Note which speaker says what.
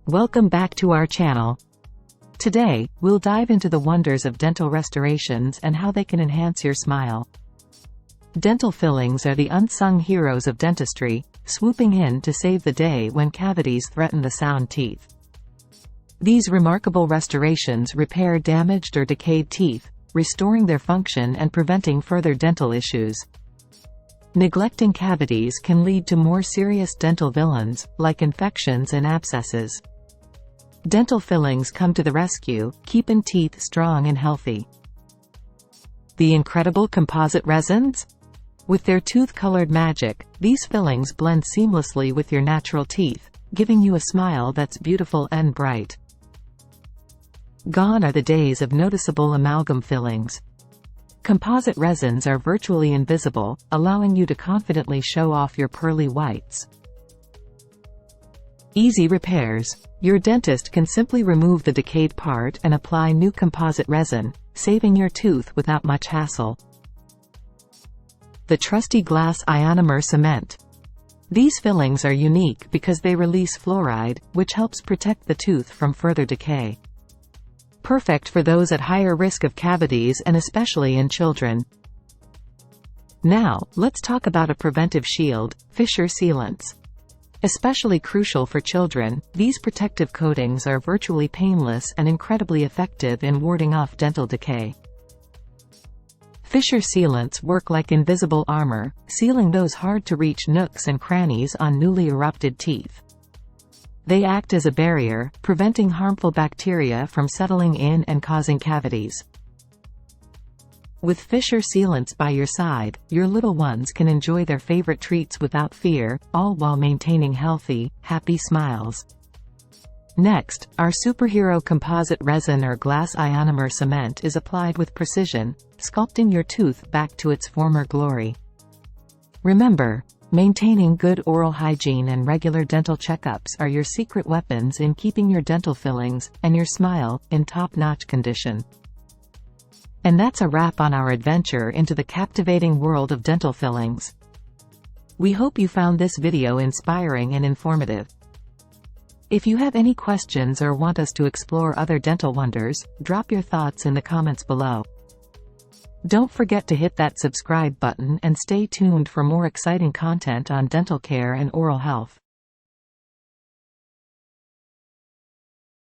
Speaker 1: Welcome back to our channel. Today, we'll dive into the wonders of dental restorations and how they can enhance your smile. Dental fillings are the unsung heroes of dentistry, swooping in to save the day when cavities threaten the sound teeth. These remarkable restorations repair damaged or decayed teeth, restoring their function and preventing further dental issues. Neglecting cavities can lead to more serious dental villains, like infections and abscesses. Dental fillings come to the rescue, keeping teeth strong and healthy. The incredible composite resins? With their tooth-colored magic, these fillings blend seamlessly with your natural teeth, giving you a smile that's beautiful and bright. Gone are the days of noticeable amalgam fillings. Composite resins are virtually invisible, allowing you to confidently show off your pearly whites. Easy repairs. Your dentist can simply remove the decayed part and apply new composite resin, saving your tooth without much hassle. The trusty glass ionomer cement. These fillings are unique because they release fluoride, which helps protect the tooth from further decay. Perfect for those at higher risk of cavities and especially in children. Now, let's talk about a preventive shield, fissure sealants. Especially crucial for children, these protective coatings are virtually painless and incredibly effective in warding off dental decay. Fissure sealants work like invisible armor, sealing those hard-to-reach nooks and crannies on newly erupted teeth. They act as a barrier, preventing harmful bacteria from settling in and causing cavities. With fissure sealants by your side, your little ones can enjoy their favorite treats without fear, all while maintaining healthy, happy smiles. Next, our superhero composite resin or glass ionomer cement is applied with precision, sculpting your tooth back to its former glory. Remember, maintaining good oral hygiene and regular dental checkups are your secret weapons in keeping your dental fillings and your smile in top-notch condition. And that's a wrap on our adventure into the captivating world of dental fillings. We hope you found this video inspiring and informative. If you have any questions or want us to explore other dental wonders, drop your thoughts in the comments below. Don't forget to hit that subscribe button and stay tuned for more exciting content on dental care and oral health.